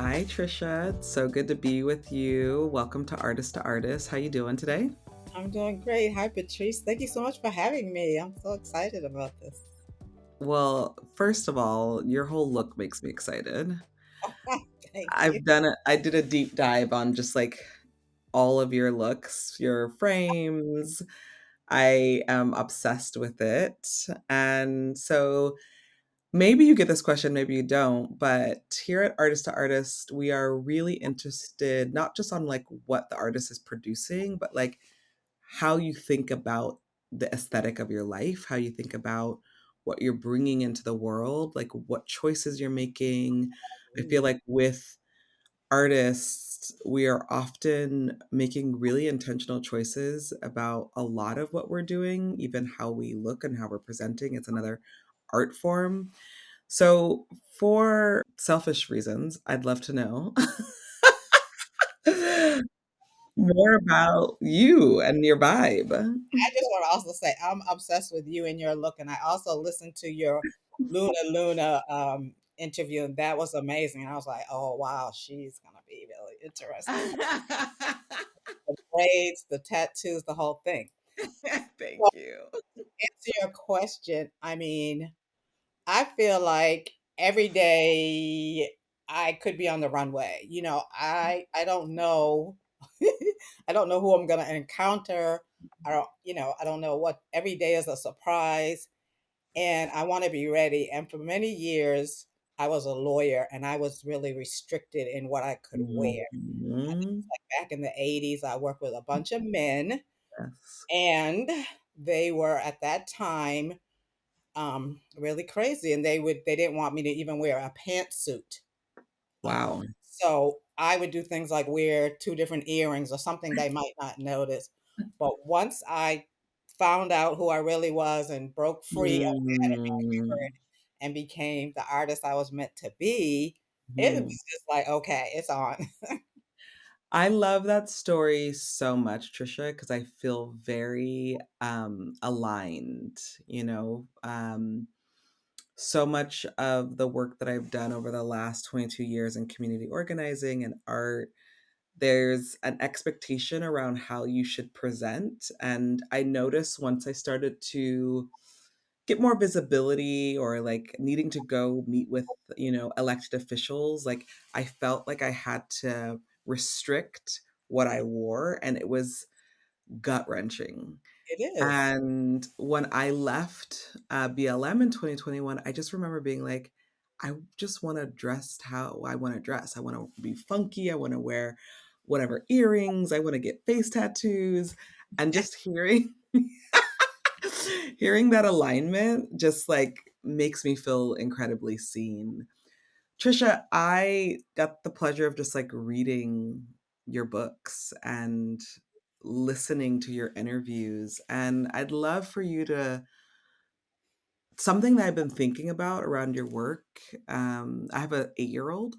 Hi, Tricia. It's so good to be with you. Welcome to Artist to Artist. How you doing today? I'm doing great. Hi, Patrice. Thank you so much for having me. I'm so excited about this. Well, first of all, your whole look makes me excited. Thank you. I did a deep dive on just like all of your looks, your frames. I am obsessed with it. And so maybe you get this question, maybe you don't, but here at Artist to Artist, we are really interested not just on like what the artist is producing, but like how you think about the aesthetic of your life, how you think about what you're bringing into the world, like what choices you're making. I feel Mm, like with artists, we are often making really intentional choices about a lot of what we're doing, even how we look and how we're presenting. It's another art form. So, for selfish reasons, I'd love to know more about you and your vibe. I just want to also say I'm obsessed with you and your look, and I also listened to your Luna interview, and that was amazing. I was like, oh wow, she's gonna be really interesting. The braids, the tattoos, the whole thing. So, Thank you. to answer your question, I mean, I feel like every day I could be on the runway. I don't know. I don't know who I'm going to encounter. I don't know what every day is a surprise and I want to be ready. And for many years I was a lawyer and I was really restricted in what I could wear. I think Mhm. it's like back in the 80s I worked with a bunch of men Yes. and they were at that time really crazy, and they didn't want me to even wear a pantsuit. Wow. So I would do things like wear 2 different earrings or something they might not notice. But once I found out who I really was and broke free of that and Mm. and became the artist I was meant to be, it Mhm. was just like, "Okay, it's on." I love that story so much, Trisha, because I feel very aligned, so much of the work that I've done over the last 22 years in community organizing and art, there's an expectation around how you should present. And I noticed once I started to get more visibility or like needing to go meet with, elected officials, like I felt like I had to restrict what I wore and it was gut wrenching. It is. And when I left BLM in 2021, I just remember being like, I just want to dress how I want to dress. I want to be funky. I want to wear whatever earrings. I want to get face tattoos. And just hearing that alignment just like makes me feel incredibly seen. Trisha, I got the pleasure of just like reading your books and listening to your interviews. And I'd love for you to, something that I've been thinking about around your work. I have an 8-year old.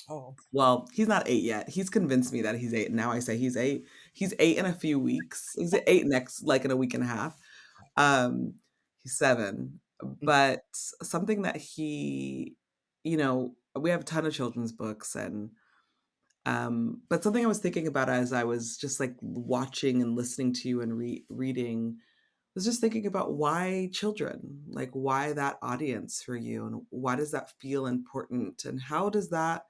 Oh, Well, he's not 8 yet. He's convinced me that he's 8. Now I say he's 8. He's 8 in a few weeks. He's 8 next, like in a week and a half. Um, he's 7. But something that we have a ton of children's books and but something I was thinking about as I was just like watching and listening to you and reading was just thinking about why children, like why that audience for you, and why does that feel important, and how does that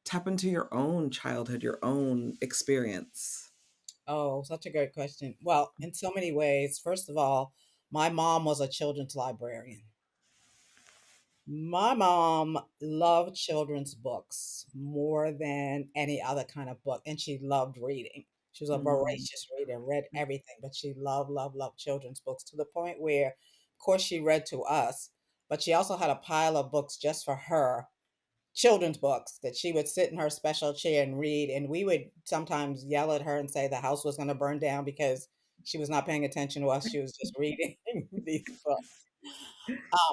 tap into your own childhood, your own experience? oh, such a great question. Well, in so many ways. First of all, my mom was a children's librarian. My mom loved children's books more than any other kind of book, and she loved reading. She was a Mm, voracious reader, read everything, but she loved, loved, loved children's books to the point where, of course, she read to us, but she also had a pile of books just for her, children's books that she would sit in her special chair and read. And we would sometimes yell at her and say the house was going to burn down because she was not paying attention to us. She was just reading these books.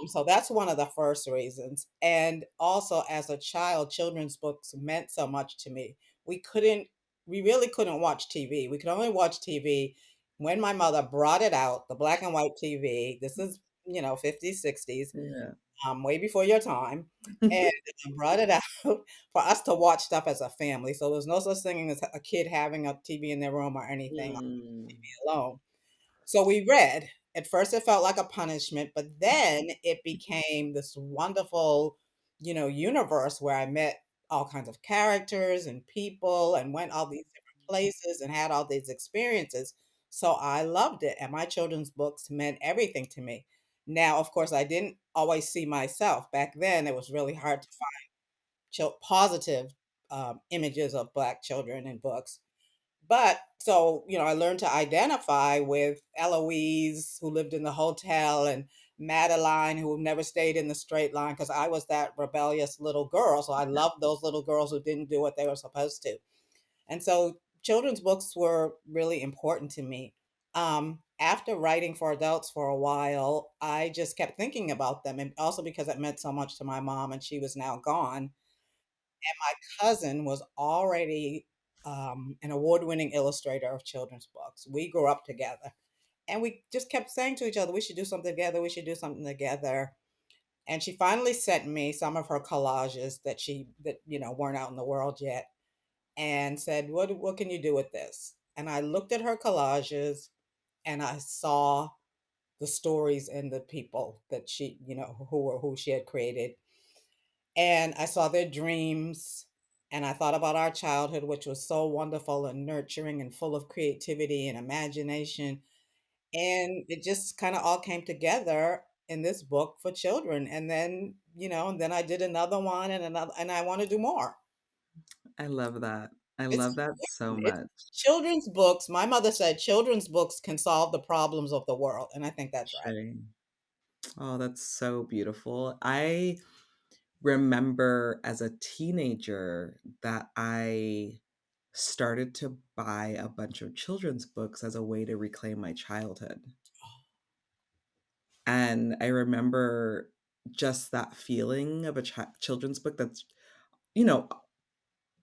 So that's one of the first reasons. And also as a child, children's books meant so much to me. We couldn't, we really couldn't watch TV. We could only watch TV when my mother brought it out, the black and white TV. This is, 50s, 60s. yeah. way before your time, and I brought it out for us to watch stuff as a family. So there's no such thing as a kid having a TV in their room or anything Mm. alone. So we read. At first, it felt like a punishment, but then it became this wonderful, universe where I met all kinds of characters and people and went all these different places and had all these experiences. So I loved it. And my children's books meant everything to me. Now, of course, I didn't always see myself. Back then, it was really hard to find positive images of Black children in books. But so, I learned to identify with Eloise, who lived in the hotel, and Madeline, who never stayed in the straight line because I was that rebellious little girl. So I loved those little girls who didn't do what they were supposed to. And so children's books were really important to me. After writing for adults for a while, I just kept thinking about them. And also because it meant so much to my mom, and she was now gone. My cousin was already an award-winning illustrator of children's books. We grew up together, and we just kept saying to each other, "We should do something together. We should do something together." And she finally sent me some of her collages that weren't out in the world yet, and said, "What can you do with this?" And I looked at her collages, and I saw the stories and the people that who she had created, and I saw their dreams, and I thought about our childhood, which was so wonderful and nurturing and full of creativity and imagination. And it just kind of all came together in this book for children. And then I did another one and another, and I want to do more. I love that. I It's love that so it's much. children's books. My mother said children's books can solve the problems of the world, and I think that's right. Shame. Oh, that's so beautiful. I remember as a teenager that I started to buy a bunch of children's books as a way to reclaim my childhood. And I remember just that feeling of a children's book that's, you know,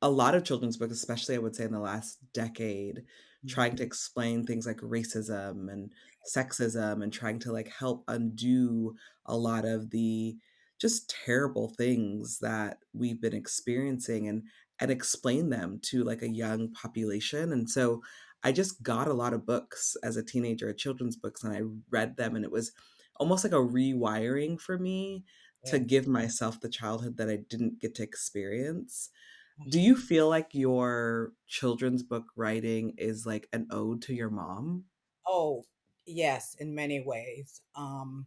a lot of children's books, especially I would say in the last decade, trying to Mhm. explain things like racism and sexism and trying to like help undo a lot of the just terrible things that we've been experiencing and explain them to like a young population. And so I just got a lot of books as a teenager, children's books, and I read them and it was almost like a rewiring for me to Yes. give myself the childhood that I didn't get to experience. Do Mhm. you feel like your children's book writing is like an ode to your mom? Oh, yes, in many ways. I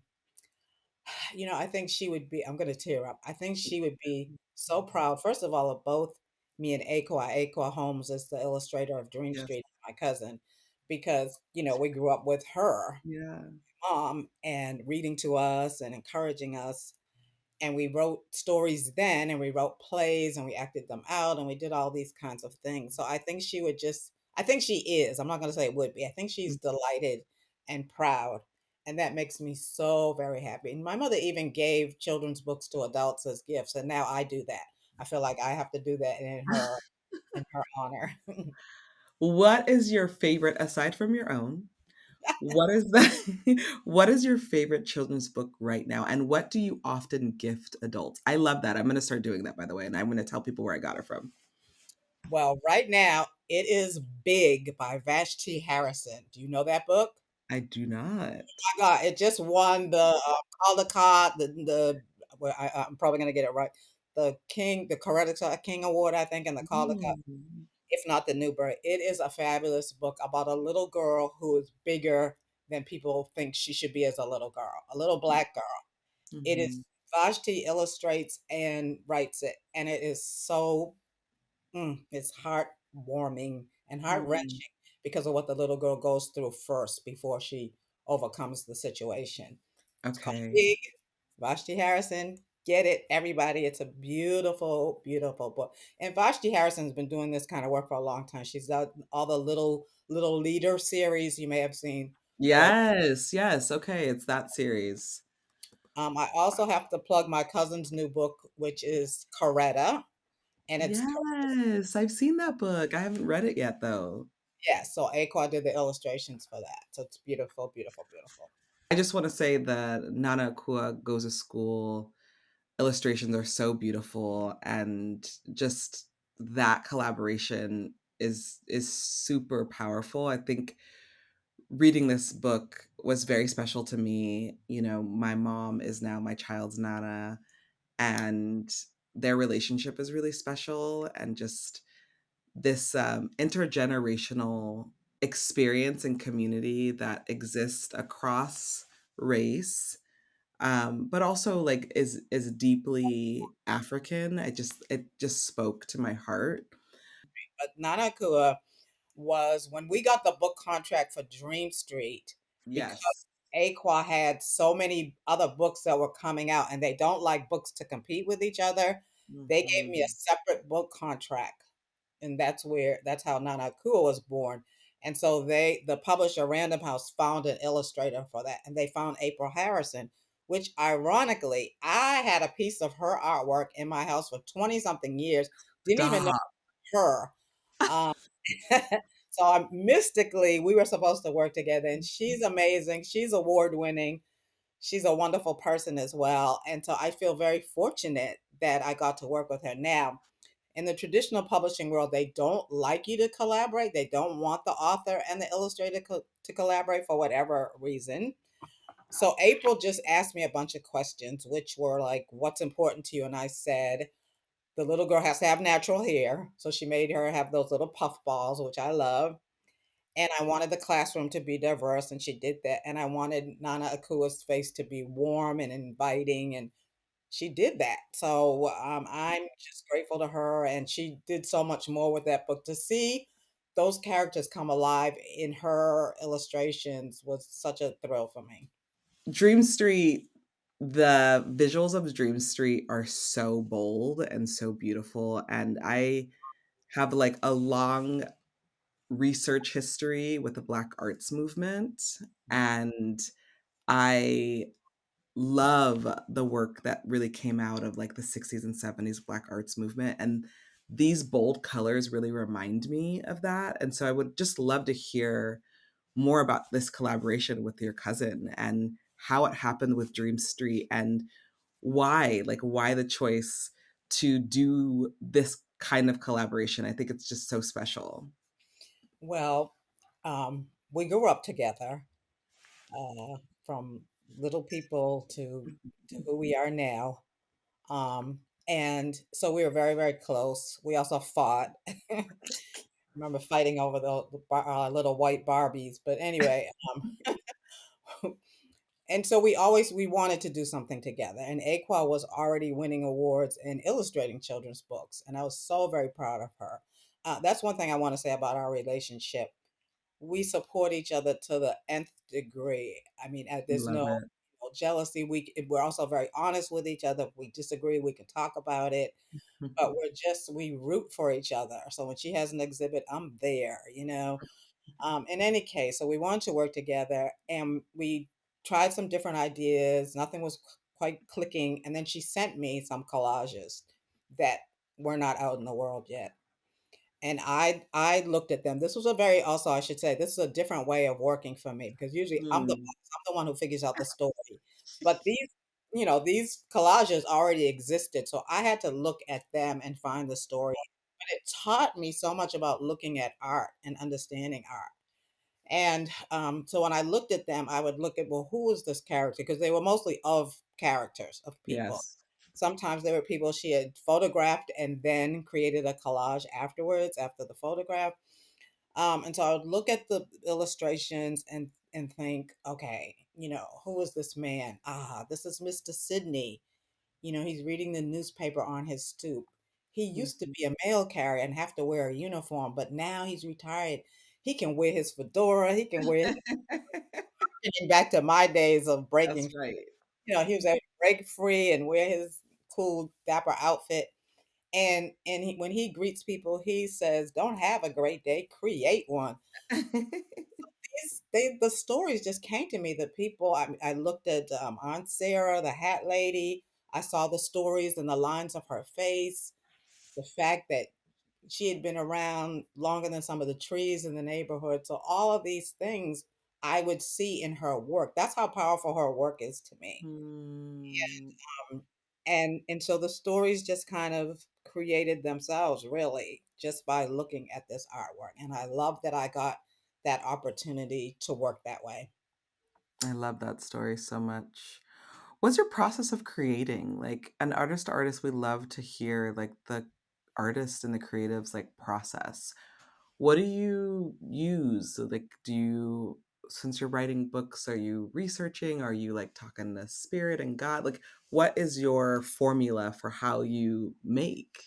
think she would be I'm gonna tear up. I think she would be so proud, first of all, of both me and Akua. Akua Holmes is the illustrator of Dream Yes. Street, my cousin, because, we grew up with her Yeah. mom and reading to us and encouraging us. And we wrote stories then, and we wrote plays, and we acted them out, and we did all these kinds of things. So I think she is. I'm not going to say it would be. I think she's Mm. delighted and proud. And that makes me so very happy. And my mother even gave children's books to adults as gifts. And now I do that. I feel like I have to do that in her honor. What is your favorite aside from your own, what is the what is your favorite children's book right now, and what do you often gift adults? I love that. I'm gonna start doing that, by the way, and I'm gonna tell people where I got it from. Well, right now it is Big by Vashti Harrison. Do you know that book? I do not. My God, it just won the Caldecott, well, I'm probably gonna get it right. The Coretta King Award, I think, and the Caldecott, Mm. if not the Newbery. It is a fabulous book about a little girl who is bigger than people think she should be as a little girl, a little Black girl. It is Mhm. Vashti illustrates and writes it, and it is it's heartwarming and Mhm. heart-wrenching because of what the little girl goes through first before she overcomes the situation. It's called Okay. Big, Vashti Harrison. Get it, everybody. It's a beautiful, beautiful book. And Vashti Harrison's been doing this kind of work for a long time. She's done all the little leader series you may have seen her. Yes, yes, okay, it's that series. I also have to plug my cousin's new book, which is Coretta, and it's Yes, I've seen that book. I haven't read it yet, though. yeah. So Aqua did the illustrations for that. So it's beautiful, beautiful, beautiful. I just wanna say that Nana Akua Goes to School illustrations are so beautiful, and just that collaboration is super powerful. I think reading this book was very special to me. You know, my mom is now my child's nana, and their relationship is really special, and just this intergenerational experience and community that exists across race, but also like is deeply African. It just spoke to my heart. But Nanakua was when we got the book contract for Dream Street, Yes. because Aqua had so many other books that were coming out and they don't like books to compete with each other. They gave me a Mhm. separate book contract, and that's how Nana Kua was born. And so the publisher Random House found an illustrator for that, and they found April Harrison, which ironically I had a piece of her artwork in my house for 20 something years, didn't even know Stop. her. Um, so I'm mystically, we were supposed to work together, and she's amazing. She's award winning. She's a wonderful person as well. And so I feel very fortunate that I got to work with her. Now, in the traditional publishing world, they don't like you to collaborate. They don't want the author and the illustrator to collaborate for whatever reason. So April just asked me a bunch of questions, which were like, what's important to you? And I said, the little girl has to have natural hair. So she made her have those little puff balls, which I love. And I wanted the classroom to be diverse, and she did that. And I wanted Nana Akua's face to be warm and inviting, and she did that. So I'm just grateful to her, and she did so much more with that book. To see those characters come alive in her illustrations was such a thrill for me. Dream Street, the visuals of Dream Street are so bold and so beautiful, and I have like a long research history with the Black arts movement, and I love the work that really came out of like the 60s and 70s Black arts movement, and these bold colors really remind me of that. And so I would just love to hear more about this collaboration with your cousin and how it happened with Dream Street, and why the choice to do this kind of collaboration. I think it's just so special. Well, we grew up together, from little people to who we are now. And so we were very, very close. We also fought. Remember fighting over the little white Barbies. But anyway, and so we wanted to do something together. And Aqua was already winning awards and illustrating children's books, and I was so very proud of her. That's one thing I want to say about our relationship. We support each other to the nth degree. I mean, there's Love it. no jealousy. We're also very honest with each other. If we disagree, we can talk about it. But we root for each other. So when she has an exhibit, I'm there. In any case, so we wanted to work together, and we tried some different ideas. Nothing was quite clicking, and then she sent me some collages that were not out in the world yet. And I looked at them. This was a very also I should say this is a different way of working for me, because usually I'm the Mm, boss, I'm the one who figures out the story. But these collages already existed, so I had to look at them and find the story. But it taught me so much about looking at art and understanding art. And so when I looked at them, I would look at, well, who is this character? Because they were mostly of characters, of people. yes. Sometimes they were people she had photographed and then created a collage afterwards, after the photograph. And so I would look at the illustrations and think, okay, who is this man? Ah, this is Mr. Sidney. He's reading the newspaper on his stoop. He used to Mhm. be a mail carrier and have to wear a uniform, but now he's retired. He can wear his fedora. He can wear Thinking back to my days of breaking That's free. right. He was able to break free and wear his cool dapper outfit. And when he greets people, he says, "Don't have a great day, create one." The stories just came to me. The people I looked at, Aunt Sarah, the hat lady. I saw the stories and the lines of her face. The fact that she had been around longer than some of the trees in the neighborhood. So all of these things I would see in her work. That's how powerful her work is to me. Hmm. And so the stories just kind of created themselves really just by looking at this artwork, and I love that I got that opportunity to work that way. I love that story so much. What's your process of creating? Like, an artist to artist, we love to hear, like, the artist and the creative's, like, process. What do you use? So, like, do you since you're writing books, are you researching? Are you, like, talking to spirit and God? Like, what is your formula for how you make?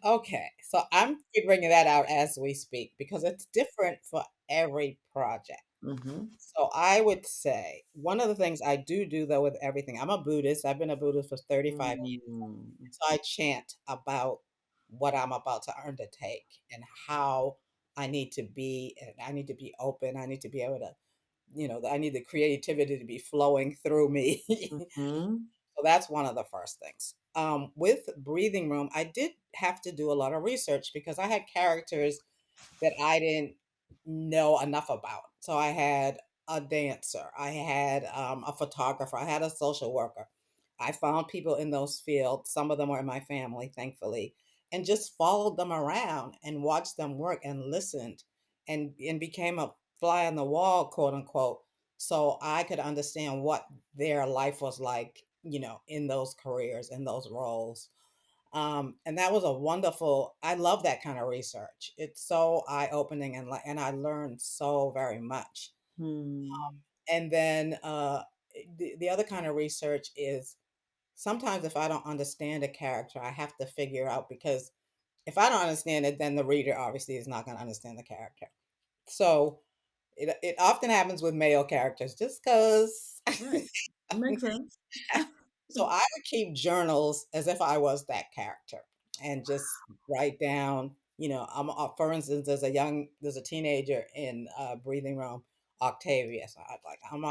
Okay, so I'm figuring that out as we speak because it's different for every project. Mhm. So I would say one of the things I do though with everything, I'm a Buddhist. I've been a Buddhist for 35 years. Mm. So I chant about what I'm about to undertake and how I need to be, and I need to be open. I need to be able to, I need the creativity to be flowing through me. Mhm. So that's one of the first things. With Breathing Room, I did have to do a lot of research because I had characters that I didn't know enough about. So I had a dancer, I had a photographer, I had a social worker. I found people in those fields. Some of them were in my family, thankfully, and just followed them around and watched them work and listened and became a fly on the wall, quote unquote, so I could understand what their life was like, in those careers, in those roles. And that was a wonderful, I love that kind of research. It's so eye-opening and I learned so very much. Hmm. And then the other kind of research is sometimes if I don't understand a character, I have to figure out because if I don't understand it, then the reader obviously is not going to understand the character. So it often happens with male characters just because. Right. Makes sense. So I would keep journals as if I was that character and just write down, for instance, there's a teenager in Breathing Room, Octavius. I'm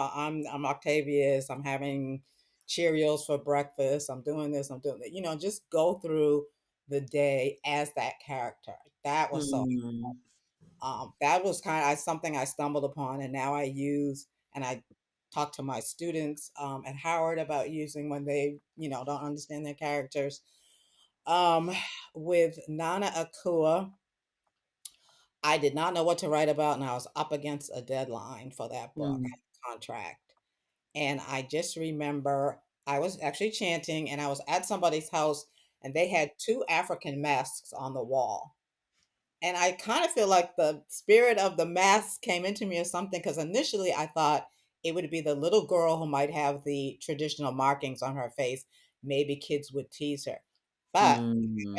Octavius. I'm having Cheerios for breakfast. I'm doing this. I'm doing that. Just go through the day as that character. That was so Hmm. that was kind of something I stumbled upon, and now I use and I talk to my students at Howard about using when they, don't understand their characters. Um, with Nana Akua, I did not know what to write about, and I was up against a deadline for that book. I Mm. had a contract, and I just remember I was actually chanting, and I was at somebody's house, and they had two African masks on the wall. And I kind of feel like the spirit of the mask came into me or something, because initially I thought it would be the little girl who might have the traditional markings on her face. Maybe kids would tease her. But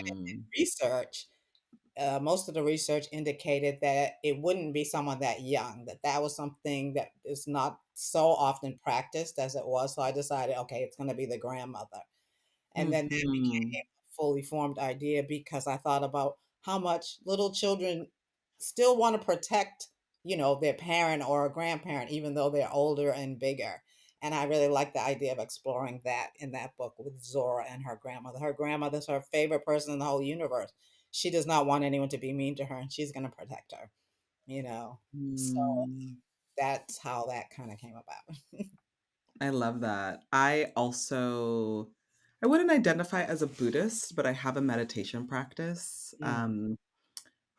Mm. research, most of the research indicated that it wouldn't be someone that young, that was something that is not so often practiced as it was. So I decided, okay, it's going to be the grandmother. And then that Mhm. became a fully formed idea because I thought about how much little children still want to protect, their parent or a grandparent, even though they're older and bigger. And I really like the idea of exploring that in that book with Zora and her grandmother. Her grandmother's her favorite person in the whole universe. She does not want anyone to be mean to her, and she's going to protect her, you know. So Mm. that's how that kind of came about. I love that. I wouldn't identify as a Buddhist, but I have a meditation practice, Mm,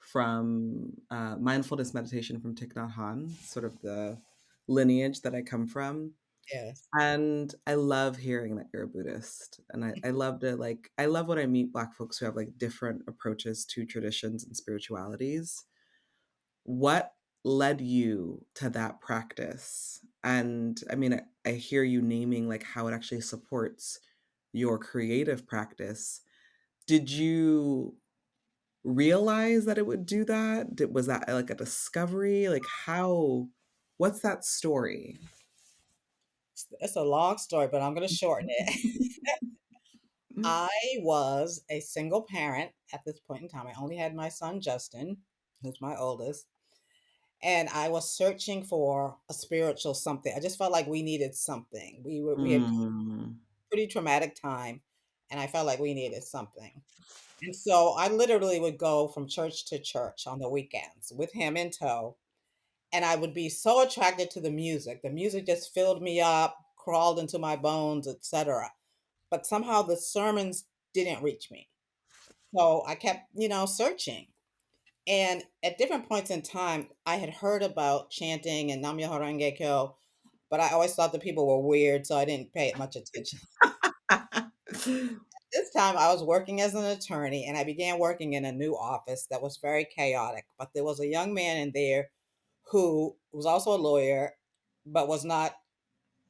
from, mindfulness meditation from Thich Nhat Hanh, sort of the lineage that I come from, yes. and I love hearing that you're a Buddhist, and I love to, I love when I meet Black folks who have, like, different approaches to traditions and spiritualities. What led you to that practice? And I mean, I hear you naming like how it actually supports your creative practice. Did you realize that it would do that? Was that like a discovery? Like what's that story? It's a long story, but I'm going to shorten it. I was a single parent at this point in time. I only had my son Justin, who's my oldest, and I was searching for a spiritual something. I just felt like we needed something. We had Mm, pretty traumatic time, and I felt like we needed something. And so I literally would go from church to church on the weekends with him in tow, and I would be so attracted to the music. The music just filled me up, crawled into my bones, etc. but somehow the sermons didn't reach me. So I kept, searching. And at different points in time, I had heard about chanting and Nam Myoho Renge Kyo, but I always thought that people were weird, so I didn't pay it much attention. This time I was working as an attorney and I began working in a new office that was very chaotic. But there was a young man in there who was also a lawyer, but was not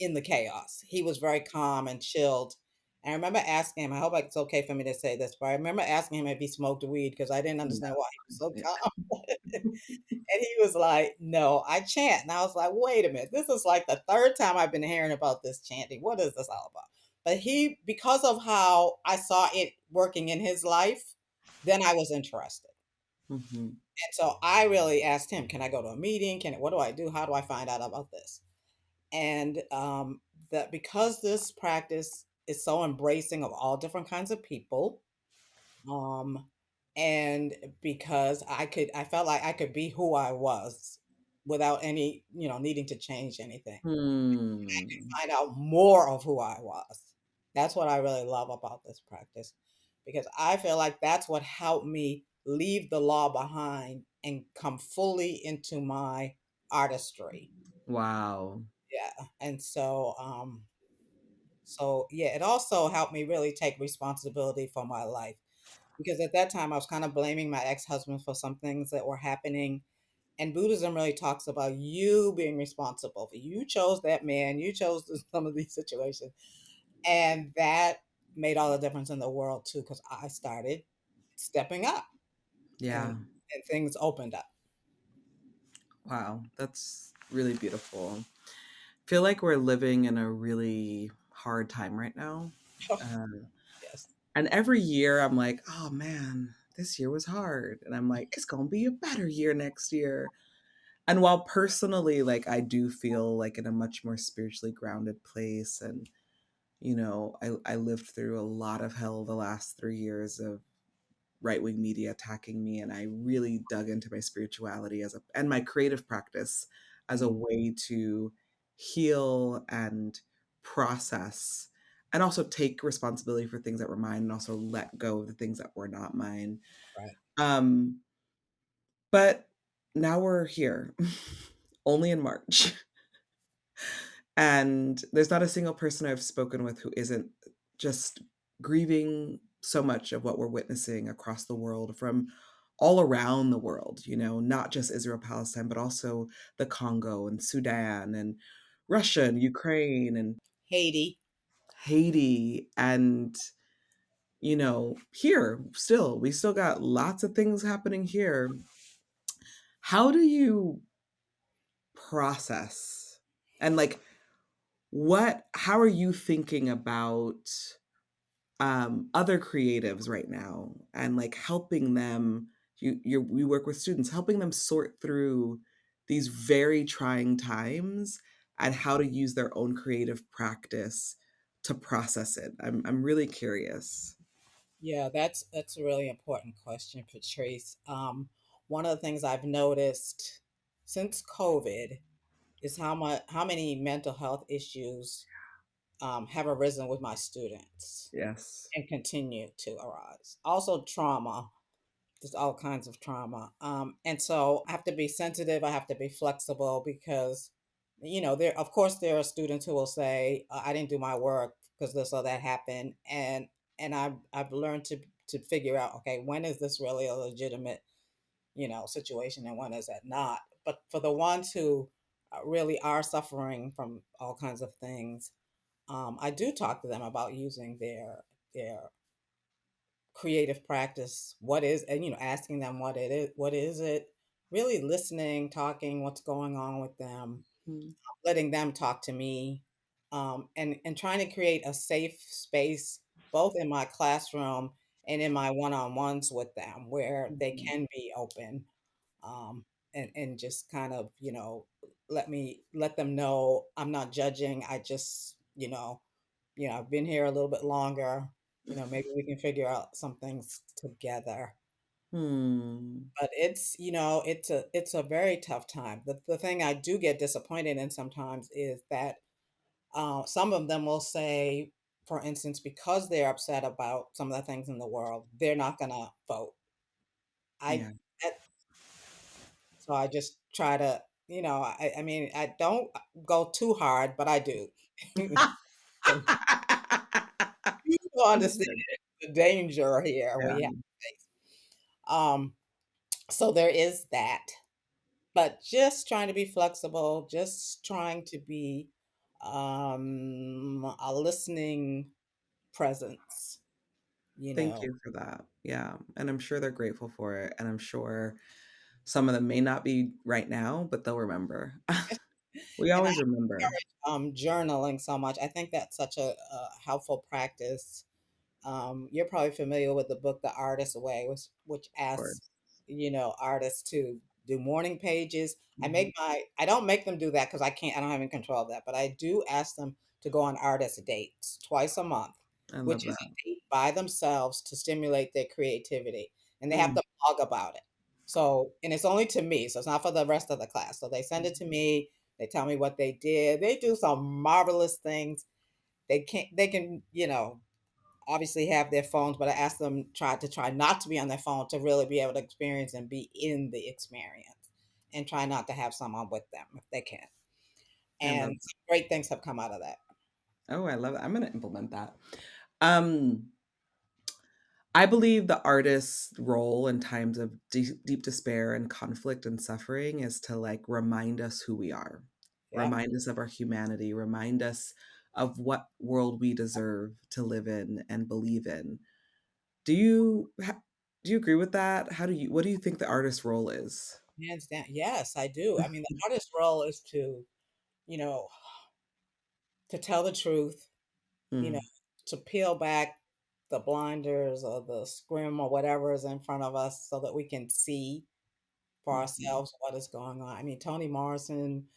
in the chaos. He was very calm and chilled. And I remember asking him, I hope it's okay for me to say this, but I remember asking him if he smoked weed because I didn't No, understand why he was so yeah. calm. And he was like, "No, I chant." And I was like, "Wait a minute. This is like the third time I've been hearing about this chanting. What is this all about?" But because of how I saw it working in his life, then I was interested. Mhm. And so I really asked him, "Can I go to a meeting? What do I do? How do I find out about this?" And that because this practice is so embracing of all different kinds of people, um, and because I felt like I could be who I was without any, needing to change anything. Hmm. Find out more of who I was. That's what I really love about this practice because I feel like that's what helped me leave the law behind and come fully into my artistry. Wow. Yeah. And so yeah, it also helped me really take responsibility for my life because at that time I was kind of blaming my ex-husband for some things that were happening. And Buddhism really talks about you being responsible. You chose that man, you chose some of these situations. And that made all the difference in the world too, because I started stepping up and, Yeah. and things opened up. Wow. That's really beautiful. Feel like we're living in a really hard time right now. Uh, Yes. and every year I'm like, oh man, this year was hard. And I'm like, it's going to be a better year next year. And while personally, like, I do feel like in a much more spiritually grounded place. And, I lived through a lot of hell the last 3 years of right wing media attacking me. And I really dug into my spirituality and my creative practice as a Mhm. way to heal and process and also take responsibility for things that were mine and also let go of the things that were not mine. Right. Um, but now we're here, only in March. And there's not a single person I've spoken with who isn't just grieving so much of what we're witnessing across the world from all around the world, not just Israel, Palestine, but also the Congo and Sudan and Russia and Ukraine and Haiti. Haiti. And, here still, we still got lots of things happening here. How do you process and like how are you thinking about other creatives right now and like helping them we work with students helping them sort through these very trying times and how to use their own creative practice to process it. I'm really curious. Yeah, that's a really important question, Patrice. One of the things I've noticed since COVID is how many mental health issues have arisen with my students Yes. and continue to arise. Also, trauma, just all kinds of trauma. And so I have to be sensitive. I have to be flexible because, there of course there are students who will say, "I didn't do my work because this or that happened," and I've learned to figure out, okay, when is this really a legitimate, situation and when is it not? But for the ones who really are suffering from all kinds of things, I do talk to them about using their creative practice. What is, and asking them what is it, really listening, talking, what's going on with them, Mm, letting them talk to me, and trying to create a safe space both in my classroom and in my one-on-ones with them where they mhm. can be open, and just kind of, let them know I'm not judging. I just, I've been here a little bit longer. Maybe we can figure out some things together. Hmm. But it's a very tough time. The thing I do get disappointed in sometimes is that some of them will say, for instance, because they're upset about some of the things in the world, they're not gonna vote. I Yeah. that so I just try to, I mean, I don't go too hard, but I do. So people That's understand good. the danger here we have Yeah. to face. Um, so there is that, but just trying to be flexible, just trying to be a listening presence, you Thank know. you for that. Yeah, and I'm sure they're grateful for it, and I'm sure some of them may not be right now, but they'll remember. We And I always remember, journaling so much. I think that's such a helpful practice. You're probably familiar with the book The Artist's Way, which of asks, course. artists to do morning pages. Mhm. I don't make them do that because I don't have any control of that, but I do ask them to go on artist dates twice a month, I love which is that. a date by themselves to stimulate their creativity. And they have Mm. to blog about it. So, and it's only to me, so it's not for the rest of the class. So they send it to me, they tell me what they did. They do some marvelous things. They can, obviously have their phones, but I ask them try not to be on their phone to really be able to experience and be in the experience, and try not to have someone with them if they can. I And love some great things have come out of that. Oh, I love it. I'm gonna implement that. Um, I believe the artist's role in times of deep despair and conflict and suffering is to, like, remind us who we are, Yeah, remind us of our humanity, remind us of what world we deserve to live in and believe in. Do you ha do you agree with that? What do you think the artist's role is? hands down. Yes, I do. I mean, the artist's role is to, you know, to tell the truth, you know, Mm, to peel back the blinders or the scrim or whatever is in front of us so that we can see for mhm, ourselves what is going on. I mean, Toni Morrison,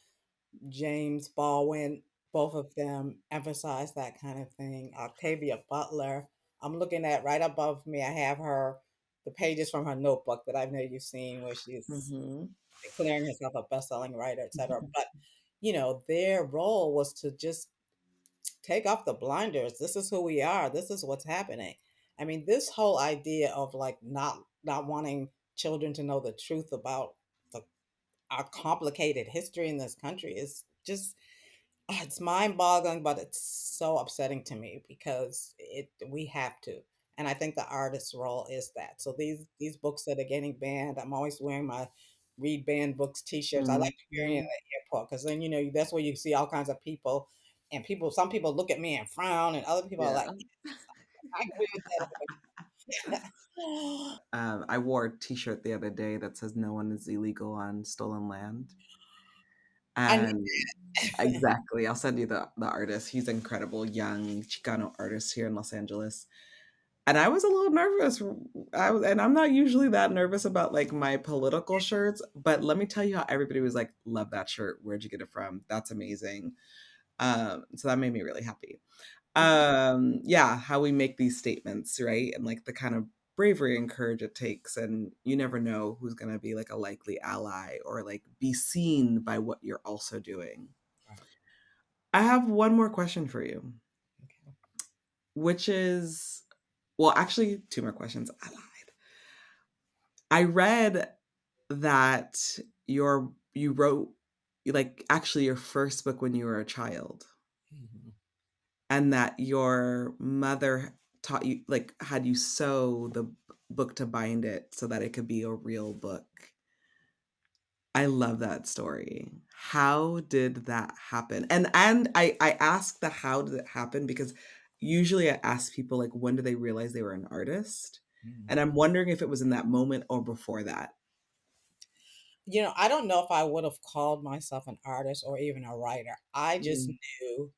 James Baldwin, both of them emphasize that kind of thing. Octavia Butler, I'm looking at right above me, I have the pages from her notebook that I know you've seen where she's mhm, declaring herself a best-selling writer, etc. But, their role was to just take off the blinders. This is who we are. This is what's happening. I mean, this whole idea of like not wanting children to know the truth about the our complicated history in this country is just it's mind-boggling, but it's so upsetting to me because it we have to. And I think the artist's role is that. So these books that are getting banned, I'm always wearing my read banned books t-shirts. I like to wear it in mhm. the airport because then that's where you see all kinds of people, and some people look at me and frown, and other people are like, Yeah. yes, I agree with that. I wore a T-shirt the other day that says "No one is illegal on stolen land," I knew and that. exactly, I'll send you the artist. He's incredible, young Chicano artist here in Los Angeles. And I was a little nervous. And I'm not usually that nervous about like my political shirts, but let me tell you how everybody was like, "Love that shirt. Where'd you get it from? That's amazing." So that made me really happy. Yeah, how we make these statements, right? And like the kind of bravery and courage it takes, and you never know who's going to be like a likely ally or like be seen by what you're also doing. Right. I have one more question for you, Okay. which is, well, actually, two more questions. I lied. I read that you wrote like actually your first book when you were a child, Mhm. and that your mother taught you, like, had you sew the book to bind it so that it could be a real book. I love that story. How did that happen? And I ask the how did it happen because usually I ask people, like, when do they realize they were an artist? Mhm. And I'm wondering if it was in that moment or before that. I don't know if I would have called myself an artist or even a writer. I just Mm, knew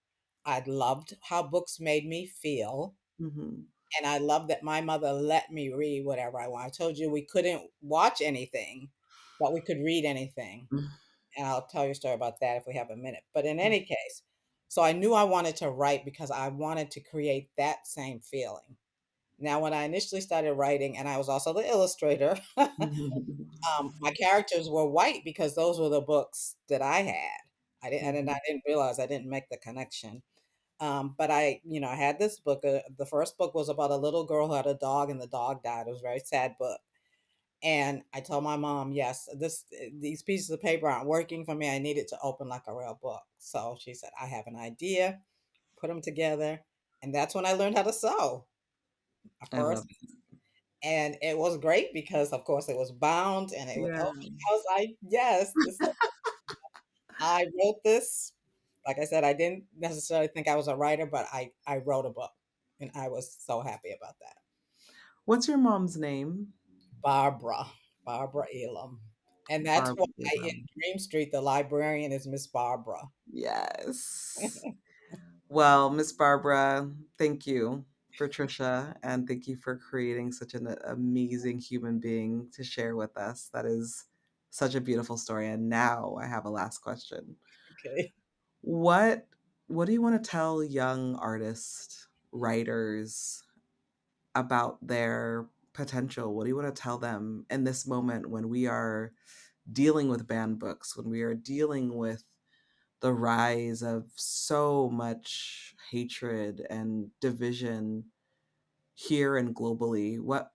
I loved how books made me feel, mhm, and I loved that my mother let me read whatever I want. I told you we couldn't watch anything, but we could read anything, mm, and I'll tell you a story about that if we have a minute. But in any case, so I knew I wanted to write because I wanted to create that same feeling. Now, when I initially started writing, and I was also the illustrator, my characters were white because those were the books that I had. I didn't mhm, realize I didn't make the connection. But I had this book. The first book was about a little girl who had a dog, and the dog died. It was a very sad book. And I told my mom, yes, these pieces of paper aren't working for me. I need it to open like a real book. So she said, I have an idea, put them together. And that's when I learned how to sew. I First, love it. and it was great because, of course, it was bound and it would Yeah. open. I was like, yes, I wrote this. Like I said, I didn't necessarily think I was a writer, but I wrote a book, and I was so happy about that. What's your mom's name? Barbara, Barbara Elam. And that's why in Barbara. Dream Street, the librarian is Miss Barbara. Yes. Well, Miss Barbara, thank you for Trisha, and thank you for creating such an amazing human being to share with us. That is such a beautiful story. And now I have a last question. Okay. What what do you want to tell young artists, writers about their potential? What do you want to tell them in this moment when we are dealing with banned books, when we are dealing with the rise of so much hatred and division here and globally? What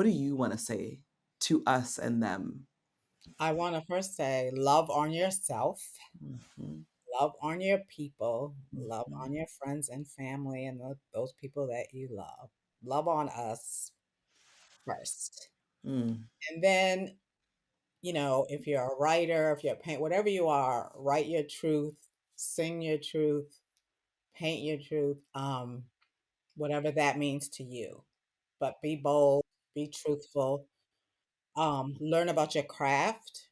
do you want to say to us and them? I want to first say love on yourself, Mhm, love on your people, love mhm, on your friends and family and those people that you love. Love on us first. mm, And then, if you're a writer, if you're a paint, whatever you are, write your truth, sing your truth, paint your truth, whatever that means to you. But be bold, be truthful, learn about your craft.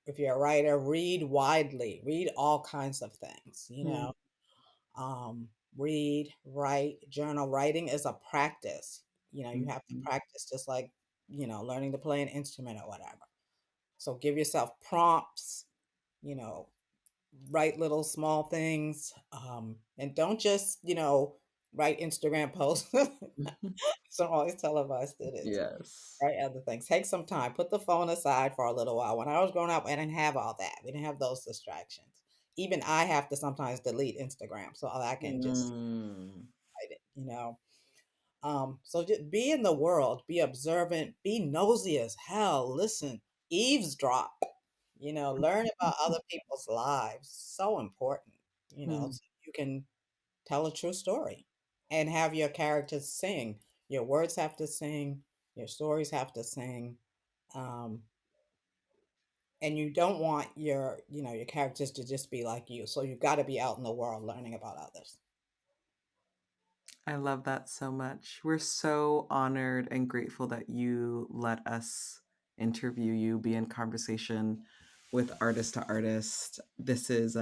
If you're a writer, read widely, read all kinds of things, mm, read, write, journal. Writing is a practice. You have to mhm, practice just like, learning to play an instrument or whatever. So give yourself prompts, you know, write little small things, and don't just, write Instagram posts. mhm. So always tell advice students, Yes. write other things. Take some time. Put the phone aside for a little while. When I was growing up, I didn't have all that. We didn't have those distractions. Even I have to sometimes delete Instagram so I can just Mm, write it. So just be in the world, be observant, be nosy as hell. Listen, eavesdrop. Learn about other people's lives. So important. mm. So you can tell a true story and have your characters sing. Your words have to sing, your stories have to sing. Um, and you don't want your characters to just be like you. So you've got to be out in the world learning about others. I love that so much. We're so honored and grateful that you let us interview you, be in conversation with artist to artist. This is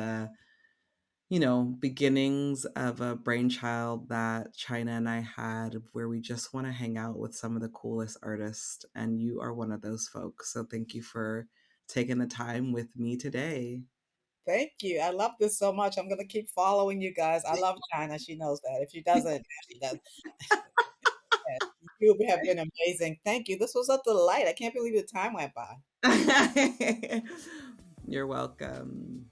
beginnings of a brainchild that China and I had where we just want to hang out with some of the coolest artists. And you are one of those folks. So thank you for taking the time with me today. Thank you. I love this so much. I'm gonna keep following you guys. I love China. She knows that. If she doesn't, now she does. Yes. You have been amazing. Thank you. This was a delight. I can't believe the time went by. You're welcome.